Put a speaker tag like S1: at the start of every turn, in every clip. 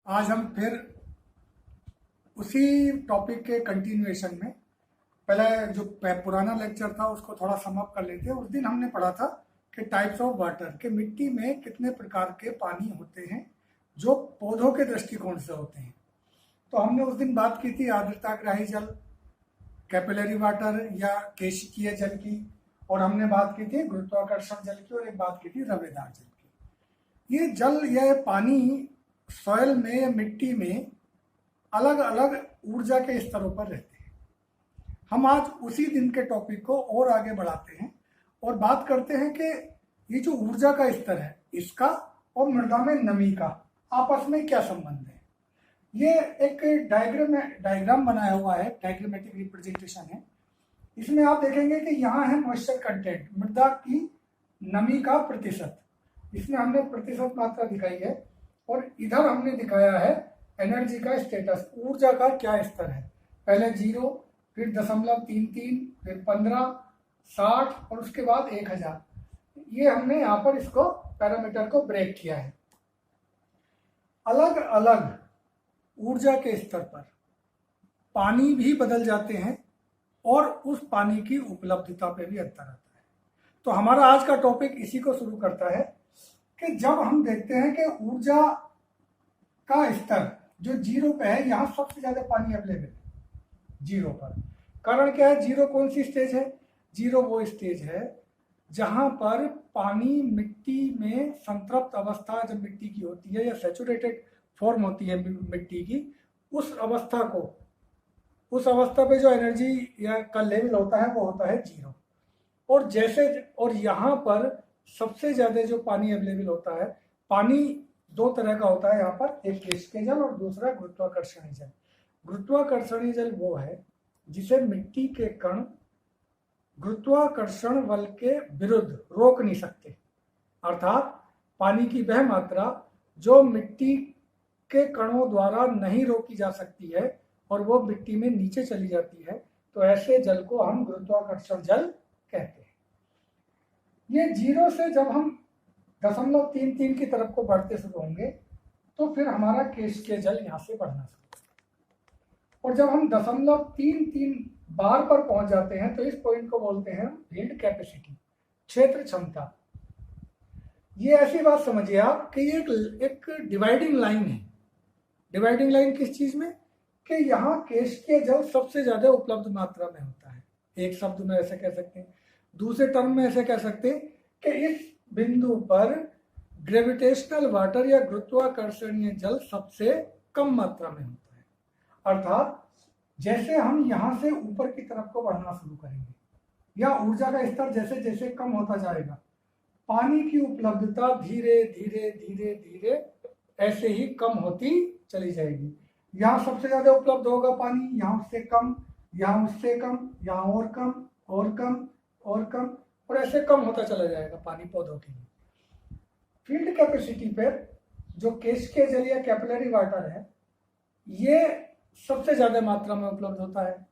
S1: आज हम फिर उसी टॉपिक के कंटिन्यूएशन में पहले जो पुराना लेक्चर था उसको थोड़ा समअप कर लेते हैं। उस दिन हमने पढ़ा था कि टाइप्स ऑफ वाटर, कि मिट्टी में कितने प्रकार के पानी होते हैं जो पौधों के दृष्टिकोण से होते हैं। तो हमने उस दिन बात की थी आर्द्रताग्राही जल, कैपिलरी वाटर या केशिकीय जल की, और हमने बात की थी गुरुत्वाकर्षण जल की, और एक बात की थी रवेदार जल की। ये जल, यह पानी सॉइल में या मिट्टी में अलग अलग ऊर्जा के स्तरों पर रहते हैं। हम आज उसी दिन के टॉपिक को और आगे बढ़ाते हैं और बात करते हैं कि ये जो ऊर्जा का स्तर है इसका और मृदा में नमी का आपस में क्या संबंध है। ये एक डायग्राम बनाया हुआ है, डायग्रामेटिक रिप्रेजेंटेशन है। इसमें आप देखेंगे कि यहाँ है मॉइस्चर कंटेंट, मृदा की नमी का प्रतिशत। इसमें हमने प्रतिशत मात्रा दिखाई है, और इधर हमने दिखाया है एनर्जी का स्टेटस, ऊर्जा का क्या स्तर है। पहले 0, फिर 0.33, फिर 15, 60 और उसके बाद 1000। ये हमने यहाँ पर इसको पैरामीटर को ब्रेक किया है। अलग अलग ऊर्जा के स्तर पर पानी भी बदल जाते हैं और उस पानी की उपलब्धता पे भी अंतर आता है। तो हमारा आज का टॉपिक इसी को शुरू करता है कि जब हम देखते हैं कि ऊर्जा का स्तर जो 0 पे है, यहाँ सबसे ज्यादा पानी अवेलेबल है 0 पर। कारण क्या है? 0 कौन सी स्टेज है? 0 वो स्टेज है जहां पर पानी मिट्टी में संतृप्त अवस्था जब मिट्टी की होती है या सैचुरेटेड फॉर्म होती है मिट्टी की, उस अवस्था पे जो एनर्जी या का लेवल होता है वो होता है 0। और यहाँ पर सबसे ज्यादा जो पानी अवेलेबल होता है, पानी 2 तरह का होता है यहाँ पर, एक केशिकीय जल और दूसरा गुरुत्वाकर्षणीय जल। गुरुत्वाकर्षणीय जल वो है जिसे मिट्टी के कण गुरुत्वाकर्षण बल के विरुद्ध रोक नहीं सकते, अर्थात पानी की वह मात्रा जो मिट्टी के कणों द्वारा नहीं रोकी जा सकती है और वो मिट्टी में नीचे चली जाती है, तो ऐसे जल को हम गुरुत्वाकर्षण जल कहते हैं। ये 0 से जब हम 0.33 की तरफ को बढ़ते शुरू होंगे तो फिर हमारा केशिकीय जल यहाँ से बढ़ना शुरू, और जब हम 0.33 बार पर पहुंच जाते हैं तो इस पॉइंट को बोलते हैं फील्ड कैपेसिटी, क्षेत्र क्षमता। ये ऐसी बात समझिए आप कि ये एक डिवाइडिंग लाइन है। डिवाइडिंग लाइन किस चीज में? कि यहाँ केशिकीय जल सबसे ज्यादा उपलब्ध मात्रा में होता है। एक शब्द में ऐसे कह सकते हैं, दूसरे टर्म में ऐसे कह सकते हैं कि इस बिंदु पर ग्रेविटेशनल वाटर या गुरुत्वाकर्षणीय जल सबसे कम मात्रा में होता है। अर्थात जैसे हम यहाँ से ऊपर की तरफ को बढ़ना शुरू करेंगे या ऊर्जा का स्तर जैसे जैसे कम होता जाएगा, पानी की उपलब्धता धीरे धीरे धीरे धीरे ऐसे ही कम होती चली जाएगी। यहाँ सबसे ज्यादा उपलब्ध होगा पानी, यहाँ उससे कम, यहाँ उससे कम, यहाँ और कम और कम और कम, और ऐसे कम होता चला जाएगा पानी पौधों के लिए। फील्ड कैपेसिटी पर जो केशिकीय जल या कैपिलरी वाटर है, ये सबसे ज्यादा मात्रा में उपलब्ध होता है।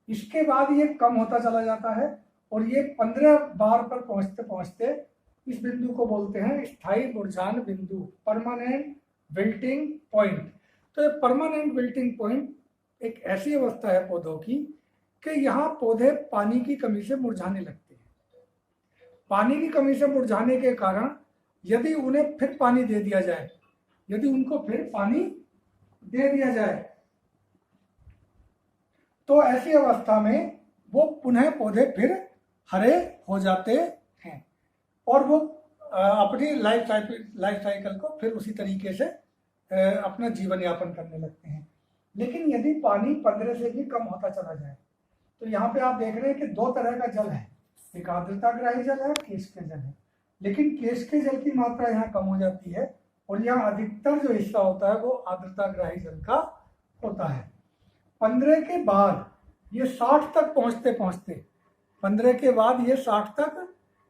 S1: इसके बाद ये कम होता चला जाता है और ये 15 बार पर पहुंचते पहुंचते इस बिंदु को बोलते हैं स्थायी मुरझान बिंदु, परमानेंट विल्टिंग पॉइंट। तो ये परमानेंट विल्टिंग पॉइंट एक ऐसी अवस्था है पौधों की कि यहाँ पौधे पानी की कमी से मुरझाने लगते हैं। पानी की कमी से मुरझाने के कारण यदि उन्हें फिर पानी दे दिया जाए, यदि उनको फिर पानी दे दिया जाए, तो ऐसी अवस्था में वो पुनः पौधे फिर हरे हो जाते हैं और वो अपनी लाइफ साइकिल को फिर उसी तरीके से अपना जीवन यापन करने लगते हैं। लेकिन यदि पानी 15 से भी कम होता चला जाए, तो यहाँ पे आप देख रहे हैं कि 2 तरह का जल है, एक आर्द्रताग्राही जल है, केशिकीय जल है। लेकिन केशिकीय जल की मात्रा यहाँ कम हो जाती है और यहाँ अधिकतर जो हिस्सा होता है वो आर्द्रताग्राही जल का होता है। 15 के बाद ये 60 तक पहुंचते पहुंचते 15 के बाद ये 60 तक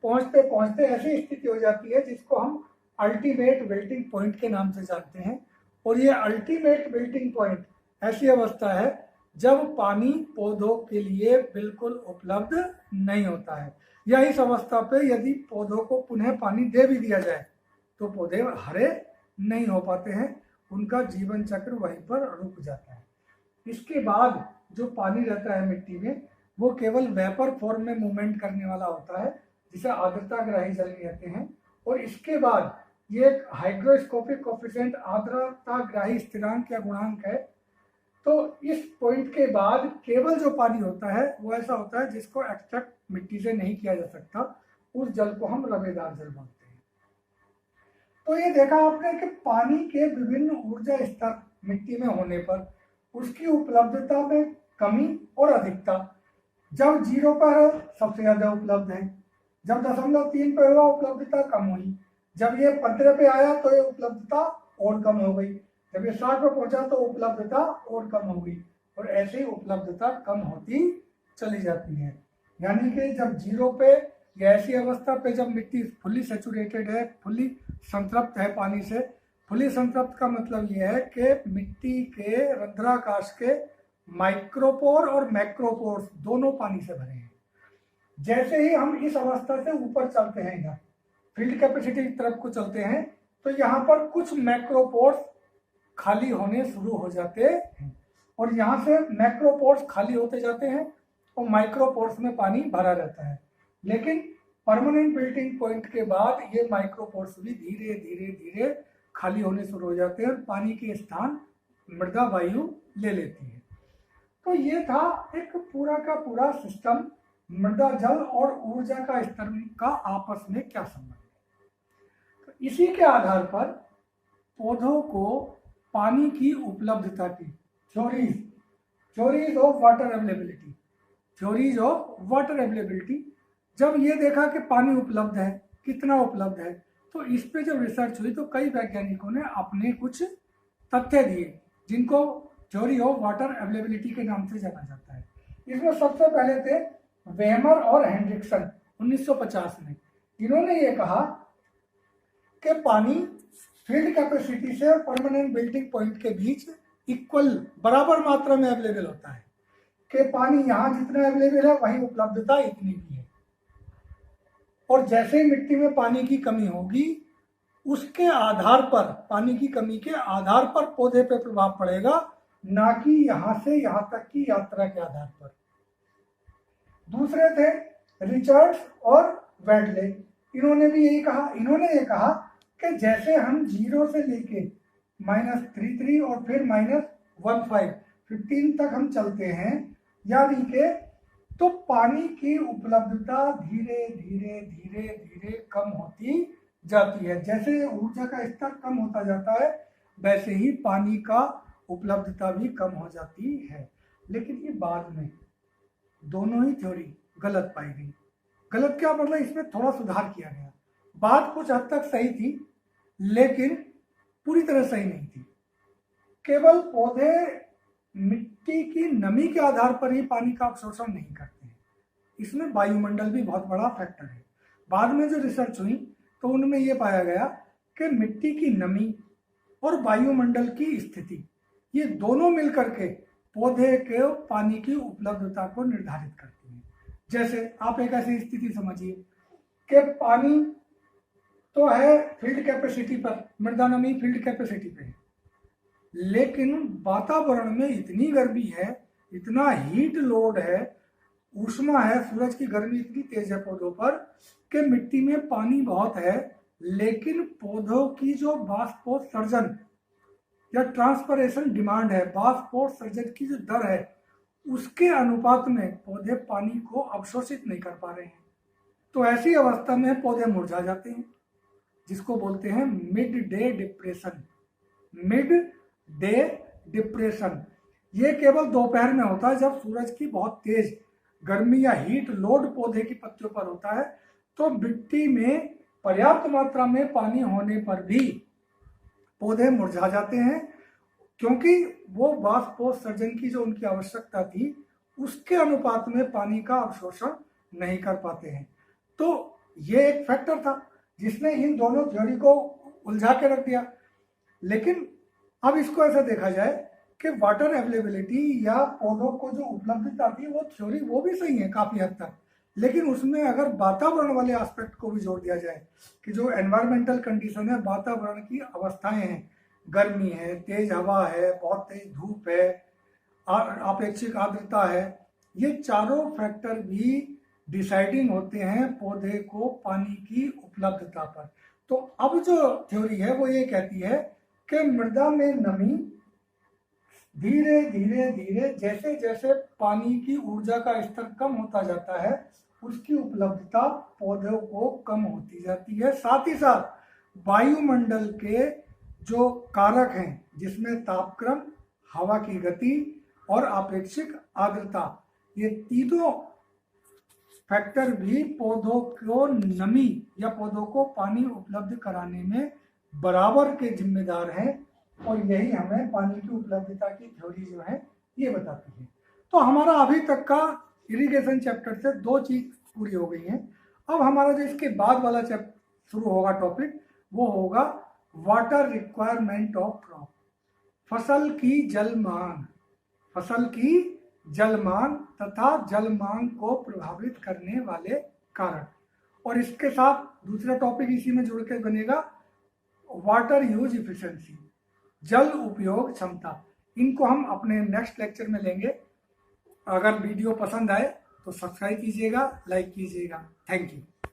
S1: पहुंचते पहुंचते ऐसी स्थिति हो जाती है जिसको हम अल्टीमेट विल्टिंग पॉइंट के नाम से जानते हैं। और ये अल्टीमेट विल्टिंग पॉइंट ऐसी अवस्था है जब पानी पौधों के लिए बिल्कुल उपलब्ध नहीं होता है, या इस अवस्था पे यदि पौधों को पुनः पानी दे भी दिया जाए तो पौधे हरे नहीं हो पाते हैं उनका जीवन चक्र वहीं पर रुक जाता है। इसके बाद जो पानी रहता है मिट्टी में वो केवल वेपर फॉर्म में मूवमेंट करने वाला होता है, जिसे आर्द्रताग्राही जल कहते हैं। और इसके बाद ये एक हाइग्रोस्कोपिक कोफिशिएंट आर्द्रताग्राही स्थिरांक या गुणांक है। तो इस पॉइंट के बाद केवल जो पानी होता है वो ऐसा होता है जिसको एक्सट्रैक्ट मिट्टी से नहीं किया जा सकता, उस जल को हम रवेदार जल बोलते हैं। तो ये देखा आपने कि पानी के विभिन्न ऊर्जा स्तर मिट्टी में होने पर उसकी उपलब्धता में कमी और अधिकता। जब 0 पर है सबसे ज्यादा उपलब्ध है, जब 0.3 पे हुआ उपलब्धता कम हुई, जब ये 15 पे आया तो ये उपलब्धता और कम हो गई, जब ये 60 पे पहुंचा तो उपलब्धता और कम हो गई, और ऐसे ही उपलब्धता कम होती चली जाती है। यानी कि जब 0 पे या ऐसी अवस्था पे जब मिट्टी फुली सेचुरेटेड है, फुली संतृप्त है पानी से। फुली संतृप्त का मतलब ये है कि मिट्टी के रंध्राकाश के माइक्रोपोर और मैक्रोपोर्स दोनों पानी से भरे हैं। जैसे ही हम इस अवस्था से ऊपर चलते हैं, इधर फील्ड कैपेसिटी की तरफ को चलते हैं, तो यहाँ पर कुछ मैक्रोपोर्स खाली होने शुरू हो जाते हैं, और यहाँ से मैक्रोपोर्स खाली होते जाते हैं और माइक्रोपोर्स में पानी भरा रहता है। लेकिन परमानेंट बिल्टिंग पॉइंट के बाद ये माइक्रोपोर्स भी धीरे धीरे धीरे खाली होने शुरू हो जाते हैं और पानी के स्थान मृदा वायु ले लेती है। तो ये था एक पूरा का पूरा सिस्टम, मृदा जल और ऊर्जा का स्तर का आपस में क्या संबंध है। तो इसी के आधार पर पौधों को पानी की उपलब्धता की theories of water availability, theories of water availability, जब ये देखा कि पानी उपलब्ध है, कितना उपलब्ध है, तो इस पे जब रिसर्च हुई तो कई वैज्ञानिकों ने अपने कुछ तथ्य दिए जिनको थ्योरी ऑफ वाटर अवेलेबिलिटी के नाम से जाना जाता है। इसमें सबसे पहले थे वेमर और हेनरिक्सन 1950 में। इन्होंने ये कहा कि पानी फील्ड कैपेसिटी से और परमानेंट बिल्टिंग पॉइंट के बीच इक्वल बराबर मात्रा में अवेलेबल होता है, कि पानी यहाँ जितना अवेलेबल है वही उपलब्धता इतनी भी है। और जैसे ही मिट्टी में पानी की कमी होगी उसके आधार पर, पानी की कमी के आधार पर पौधे पे प्रभाव पड़ेगा, ना कि यहाँ से यहाँ तक की यात्रा के आधार पर। दूसरे थे रिचर्ड्स और वेडले। इन्होंने भी यही कहा, इन्होंने ये कहा कि जैसे हम 0 से लेके -33 और फिर -15 तक हम चलते हैं, यानी कि तो पानी की उपलब्धता धीरे धीरे धीरे धीरे कम होती जाती है। जैसे ऊर्जा का स्तर कम होता जाता है वैसे ही पानी का उपलब्धता भी कम हो जाती है। लेकिन ये बाद में दोनों ही थ्योरी गलत पाई गई। गलत क्या मतलब, इसमें थोड़ा सुधार किया गया। बात कुछ हद तक सही थी लेकिन पूरी तरह सही नहीं थी। केवल पौधे मिट्टी की नमी के आधार पर ही पानी का अवशोषण नहीं करते हैं, इसमें वायुमंडल भी बहुत बड़ा फैक्टर है। बाद में जो रिसर्च हुई तो उनमें यह पाया गया कि मिट्टी की नमी और वायुमंडल की स्थिति, ये दोनों मिलकर के पौधे के पानी की उपलब्धता को निर्धारित करती हैं। जैसे आप एक ऐसी स्थिति समझिए कि पानी तो है फील्ड कैपेसिटी पर, मृदा नमी फील्ड कैपेसिटी पे है, लेकिन वातावरण में इतनी गर्मी है, इतना हीट लोड है, ऊष्मा है, सूरज की गर्मी इतनी तेज है पौधों पर कि मिट्टी में पानी बहुत है, लेकिन पौधों की जो वाष्पोत्सर्जन या ट्रांसपरेशन डिमांड है, वाष्पोत्सर्जन की जो दर है, उसके अनुपात में पौधे पानी को अवशोषित नहीं कर पा रहे हैं। तो ऐसी अवस्था में पौधे मुरझा जाते हैं, जिसको बोलते हैं mid day depression. Mid day depression ये केवल दोपहर में होता है, जब सूरज की बहुत तेज गर्मी या हीट लोड पौधे की पत्तियों पर होता है। तो मिट्टी में पर्याप्त मात्रा में पानी होने पर भी पौधे मुरझा जाते हैं, क्योंकि वो वाष्पोत्सर्जन की जो उनकी आवश्यकता थी उसके अनुपात में पानी का अवशोषण नहीं कर पाते हैं। तो ये एक फैक्टर था जिसने इन दोनों थ्योरी को उलझा के रख दिया। लेकिन अब इसको ऐसा देखा जाए कि वाटर अवेलेबिलिटी या पौधों को जो उपलब्धता थी वो थ्योरी वो भी सही है काफ़ी हद तक, लेकिन उसमें अगर वातावरण वाले एस्पेक्ट को भी जोड़ दिया जाए कि जो एनवायरमेंटल कंडीशन है, वातावरण की अवस्थाएं हैं, गर्मी है, तेज हवा है, बहुत तेज धूप है, आपेक्षिक आर्द्रता है, ये चारों फैक्टर भी डिसाइडिंग होते हैं पौधे को पानी की उपलब्धता पर। तो अब जो थ्योरी है वो ये कहती है कि मृदा में नमी धीरे धीरे धीरे जैसे जैसे पानी की ऊर्जा का स्तर कम होता जाता है, उसकी उपलब्धता पौधों को कम होती जाती है। साथ ही साथ वायुमंडल के जो कारक हैं, जिसमें तापक्रम, हवा की गति और आपेक्षिक आर्द्रता, ये तीनों फैक्टर भी पौधों को नमी या पौधों को पानी उपलब्ध कराने में बराबर के जिम्मेदार हैं, और यही हमें पानी की उपलब्धता की थ्योरी जो है ये बताती है। तो हमारा अभी तक का इरिगेशन चैप्टर से 2 चीज पूरी हो गई हैं। अब हमारा जो इसके बाद वाला चैप्टर शुरू होगा टॉपिक, वो होगा वाटर रिक्वायरमेंट ऑफ क्रॉप, फसल की जल मांग, फसल की जल मांग तथा जल मांग को प्रभावित करने वाले कारक। और इसके साथ दूसरा टॉपिक इसी में जुड़ के बनेगा वाटर यूज इफिशिएंसी, जल उपयोग क्षमता। इनको हम अपने नेक्स्ट लेक्चर में लेंगे। अगर वीडियो पसंद आए तो सब्सक्राइब कीजिएगा, लाइक कीजिएगा। Thank you.